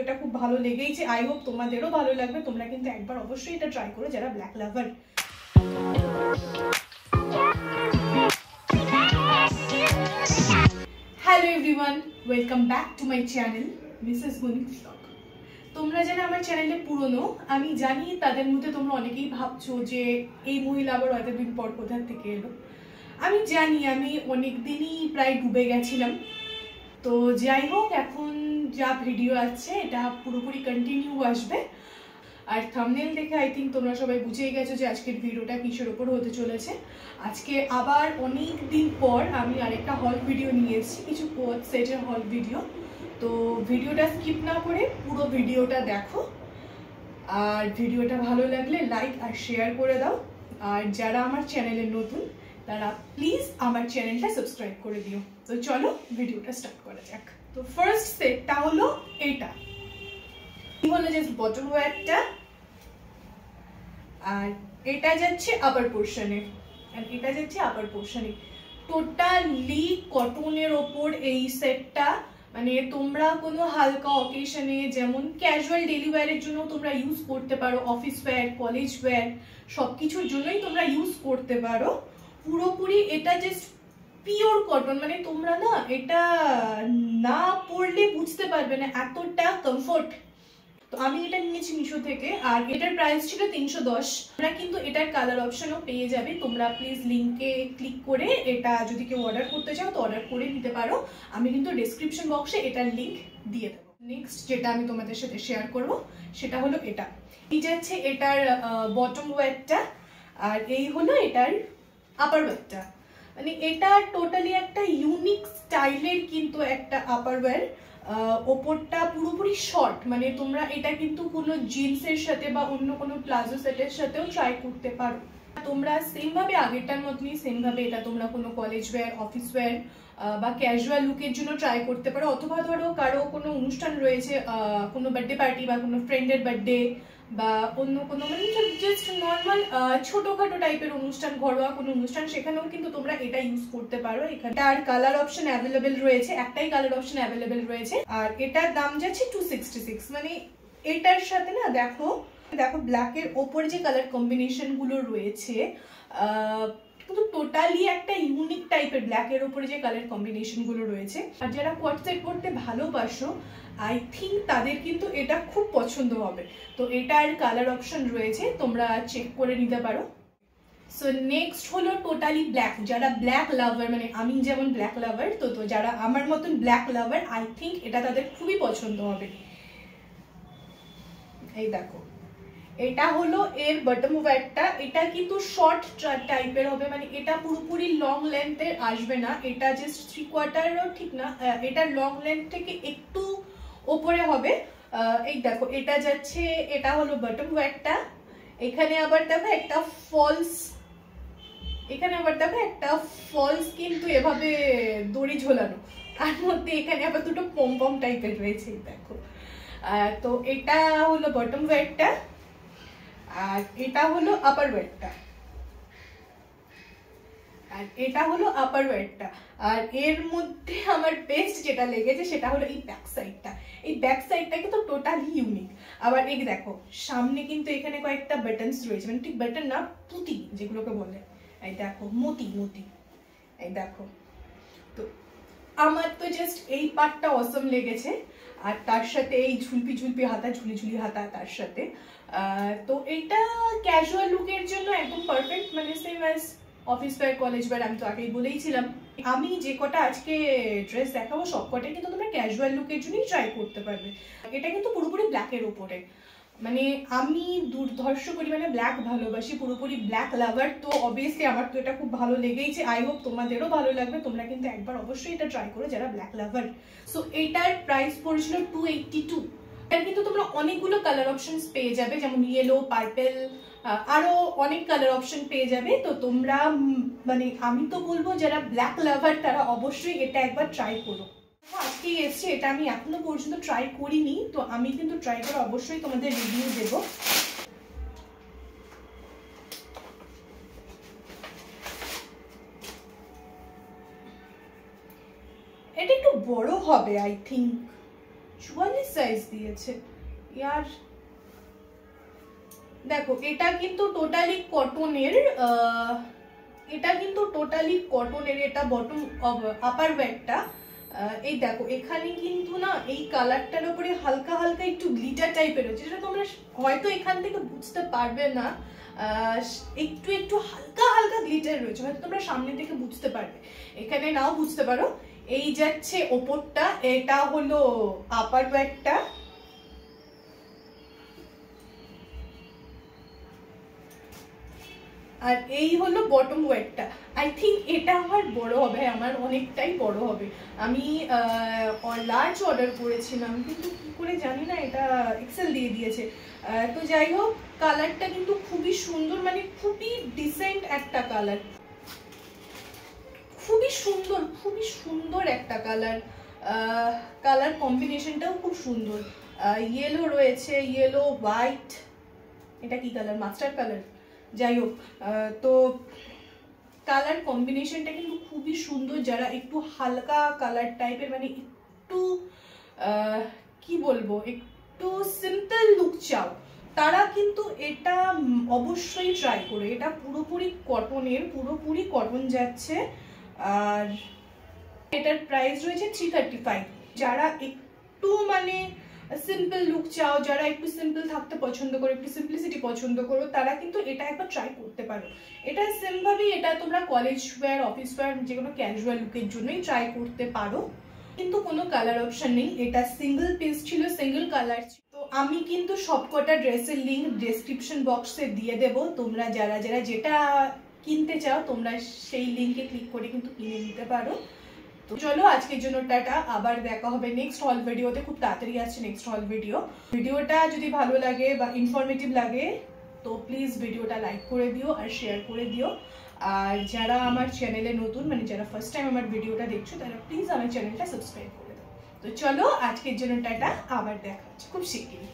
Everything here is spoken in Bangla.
এটা খুব ভালো লেগেইছে। আই হোপ তোমাদেরও ভালো লাগবে। তোমরা কিন্তু একবার অবশ্যই এটা ট্রাই করো যারা black lover. Hello everyone, welcome back to my channel Mrs বনি ব্লগ। তোমরা যারা আমার চ্যানেলে পুরনো, আমি জানি তাদের মধ্যে তোমরা অনেকেই ভাবছো যে এই মহিলা আবার এতদিন পর কোথা থেকে এলো। আমি জানি আমি অনেক দিনই প্রায় ডুবে গেছিলাম। তো যাই হোক, এখন যা ভিডিও আছে এটা পুরোপুরি কন্টিনিউ আসবে। আর থাম্বনেল দেখে আই থিঙ্ক তোমরা সবাই বুঝেই গেছো যে আজকের ভিডিওটা কিসের ওপর হতে চলেছে। আজকে আবার অনেক দিন পর আমি আরেকটা হল ভিডিও নিয়ে এসেছি, কিছু কোট সেটের হল ভিডিও। তো ভিডিওটা স্কিপ না করে পুরো ভিডিওটা দেখো, আর ভিডিওটা ভালো লাগলে লাইক আর শেয়ার করে দাও। আর যারা আমার চ্যানেলে নতুন তারা প্লিজ আমার চ্যানেলটা সাবস্ক্রাইব করে দিও। তো চলো ভিডিওটা স্টার্ট করা যাক। তো ফার্স্ট সেটটা হলো এটা, হলো জাস্ট বটম ওয়্যারটা, আর এটা যাচ্ছে আপার পোর্শনে, আর এটা যাচ্ছে আপার পোর্শনে। টোটালি কটনের ওপর এই সেটটা, মানে তোমরা কোনো হালকা অকেশনে যেমন ক্যাজুয়াল ডেলি ওয়্যারের জন্য তোমরা ইউজ করতে পারো, অফিস ওয়্যার, কলেজ ওয়্যার সব কিছুর জন্যই তোমরা ইউজ করতে পারো। পুরোপুরি এটা জাস্ট পিওর কটন, মানে তোমরা না এটা না পরলে বুঝতে পারবে না এতটা কমফোর্ট। তো আমি এটা নিয়েছি মিশো থেকে, আর এটার প্রাইস ছিল 310। তোমরা কিন্তু এটার কালার অপশনও পেয়ে যাবে। তোমরা প্লিজ লিঙ্কে ক্লিক করে এটা যদি কেউ অর্ডার করতে চাও তো অর্ডার করে নিতে পারো। আমি কিন্তু ডেসক্রিপশন বক্সে এটার লিঙ্ক দিয়ে দেবো। নেক্সট যেটা আমি তোমাদের সাথে শেয়ার করব সেটা হলো এটা। এই যাচ্ছে এটার বটম ওয়্যারটা, আর এই হলো এটার আপার ওয়্যারটা। মানে এটা টোটালি একটা ইউনিক স্টাইলের কিন্তু একটা আপার ওয়্যার। ওপরটা পুরোপুরি শর্ট, মানে তোমরা এটা কিন্তু কোনো জিন্সের সাথে বা অন্য কোনো প্লাজো সেটের সাথেও ট্রাই করতে পারো। তোমরা সেম ভাবে আগেরটার মতনই সেম ভাবে এটা তোমরা কোনো কলেজ ওয়্যার, অফিস ওয়্যার বা ক্যাজুয়াল লুকের জন্য ট্রাই করতে পারো। অথবা ধরো কারো কোনো অনুষ্ঠান রয়েছে, কোনো বার্থডে পার্টি বা কোনো ফ্রেন্ডের বার্থডে বা অন্য কোনো মানে জাস্ট নর্মাল ছোটখাটো টাইপের অনুষ্ঠান, ঘরোয়া কোনো অনুষ্ঠান, সেখানেও কিন্তু তোমরা এটা ইউজ করতে পারো। এখানটার কালার অপশন অ্যাভেলেবেল রয়েছে, একটাই কালার অপশন অ্যাভেলেবেল রয়েছে, আর এটার দাম যাচ্ছে 266। মানে এটার সাথে না দেখো দেখো ব্ল্যাকের ওপর যে কালার কম্বিনেশন গুলো রয়েছে, কিন্তু টোটালি একটা ইউনিক টাইপের ব্ল্যাকের ওপরে যে কালার কম্বিনেশন গুলো রয়েছে। আর যারা কোয়ার্ট সেট পড়তে ভালোবাসো আই থিঙ্ক তাদের কিন্তু এটা খুব পছন্দ হবে। তো এটার কালার অপশন রয়েছে, তোমরা চেক করে নিতে পারো। সো নেক্সট হলো টোটালি ব্ল্যাক। যারা ব্ল্যাক লাভার, মানে আমি যেমন ব্ল্যাক লাভার, তো যারা আমার মতন ব্ল্যাক লাভার আই থিঙ্ক এটা তাদের খুবই পছন্দ হবে। এই দেখো, এটা হলো এর বটম ওয়্যারটা। এটা কিন্তু শর্ট টাইপের হবে, মানে এটা পুরোপুরি লং লেন্থের আসবে না, এটা জাস্ট 3/4ও ঠিক না, এটা লং লেন্থ থেকে একটু ওপরে হবে। এই দেখো এটা যাচ্ছে, এটা হলো বটম ওয়্যারটা। এখানে আবার দেখো একটা ফলস, এখানে আবার দেখো একটা ফলস কিন্তু এভাবে দড়ি ঝোলানো, তার মধ্যে এখানে আবার দুটো পম টাইপের রয়েছে দেখো। তো এটা হলো বটম ওয়্যারটা, আর এটা হলো আপার ওয়্যারটা, আর এটা হলো আপার ওয়্যারটা। আর এর মধ্যে আমার বেস্ট যেটা লেগেছে সেটা হলো এই ব্যাক সাইডটা। এই ব্যাক সাইডটা কিন্তু টোটালি ইউনিক। আবার এই দেখো সামনে কিন্তু এখানে কয়েকটা বাটনস রয়েছে, মানে ঠিক বাটন না, পুঁতি যেগুলোকে বলে। এই দেখো মতি, এই দেখো। তো আমার তো জাস্ট এই পার্টটা অসম লেগেছে, আর তার সাথে এই ঝুলপি হাতা, ঝুলি হাতা তার সাথে। তো এইটা ক্যাজুয়াল লুকের জন্য একদম পারফেক্ট, মানে same as office wear, college wear. আমি তো আগেই বলেইছিলাম আমি যে কটা আজকে ড্রেস দেখাবো সব কটাই কিন্তু তোমরা ক্যাজুয়াল লুকের জন্যই ট্রাই করতে পারবে। এটা কিন্তু পুরোপুরি ব্ল্যাকের ওপরে, মানে আমি দুর্ধর্ষ পরিমাণে ব্ল্যাক ভালোবাসি, পুরোপুরি ব্ল্যাক লাভার। তো অবভিয়াসলি আমার তো এটা খুব ভালো লেগেইছে। আই হোপ তোমাদেরও ভালো লাগবে। তোমরা কিন্তু একবার অবশ্যই এটা ট্রাই করো যারা ব্ল্যাক লাভার। সো এটার প্রাইস পড়েছিল 282। এটার কিন্তু তোমরা অনেকগুলো কালার অপশনস পেয়ে যাবে, যেমন ইয়েলো, পার্পেল, আরো অনেক কালার অপশন পেয়ে যাবে। তো তোমরা মানে আমি তো বলবো যারা ব্ল্যাক লাভার তারা অবশ্যই এটা একবার ট্রাই করো। আজকে এসছে, এটা আমি এখনো পর্যন্ত ট্রাই করিনি, তো আমি কিন্তু ট্রাই করে অবশ্যই তোমাদের রিভিউ দেব। এটা একটু বড় হবে আই থিঙ্ক, 44 সাইজ দিয়েছে ইয়ার। দেখো এটা কিন্তু টোটালি কটনের, এটা বটম আপার ওয়্যারটা। এই দেখো এখানে কিন্তু না এই কালারটার উপরে হালকা হালকা একটু গ্লিটার টাইপের রয়েছে, যেটা তোমরা হয়তো এখান থেকে বুঝতে পারবে না, একটু একটু হালকা হালকা গ্লিটার রয়েছে, হয়তো তোমরা সামনে থেকে বুঝতে পারবে, এখানে নাও বুঝতে পারো। এই যাচ্ছে ওপরটা, এটা হলো আপার ওয়্যারটা, আর এই হলো বটম ওয়্যারটা। আই থিঙ্ক এটা আমার বড় হবে, আমার অনেকটাই বড় হবে। আমি লার্জ অর্ডার করেছিলাম, কিন্তু কি করে জানি না এটা এক্সেল দিয়ে দিয়েছে। তো যাই হোক, কালারটা কিন্তু খুবই সুন্দর, মানে খুবই ডিসেন্ট একটা কালার, খুবই সুন্দর একটা কালার। কালার কম্বিনেশনটাও খুব সুন্দর, ইয়েলো রয়েছে, ইয়েলো হোয়াইট, এটা কি কালার, মাস্টার্ড কালার, যাই হোক। তো কালার কম্বিনেশনটা কিন্তু খুবই সুন্দর। যারা একটু হালকা কালার টাইপের, মানে একটু কি বলবো, একটু সিম্পল লুক চাও, তারা কিন্তু এটা অবশ্যই ট্রাই করো। এটা পুরোপুরি কটনের, পুরোপুরি কটন যাচ্ছে, আর এটার প্রাইস রয়েছে 335। যারা একটু মানে সিম্পল লুক চাও, যারা একটু সিম্পল থাকতে পছন্দ করো, একটু সিম্পলিসিটি পছন্দ করো, তারা কিন্তু এটা একবার ট্রাই করতে পারো। এটা সেম ভাবেই এটা তোমরা কলেজ ওয়্যার, অফিস ওয়্যার, যে কোনো ক্যাজুয়াল লুকের জন্যই ট্রাই করতে পারো, কিন্তু কোনো কালার অপশন নেই। এটা সিঙ্গেল পিস ছিল, সিঙ্গেল কালার ছিল। তো আমি কিন্তু সবকটা ড্রেসের লিঙ্ক ডেসক্রিপশন বক্সে দিয়ে দেবো, তোমরা যারা যারা যেটা কিনতে চাও তোমরা সেই লিঙ্কে ক্লিক করে কিন্তু কিনে নিতে পারো। তো চলো আজকের জন্য টাটা, আবার দেখা হবে নেক্সট হল ভিডিওতে, খুব তাড়াতাড়ি আসছে নেক্সট হল ভিডিও। ভিডিওটা যদি ভালো লাগে বা ইনফরমেটিভ লাগে তো প্লিজ ভিডিওটা লাইক করে দিও আর শেয়ার করে দিও। আর যারা আমার চ্যানেলে নতুন, মানে যারা ফার্স্ট টাইম আমার ভিডিওটা দেখছো, তারা প্লিজ আমার চ্যানেলটা সাবস্ক্রাইব করে দাও। তো চলো আজকের জন্য টাটা, আবার দেখা হচ্ছে খুব শিগগিরই।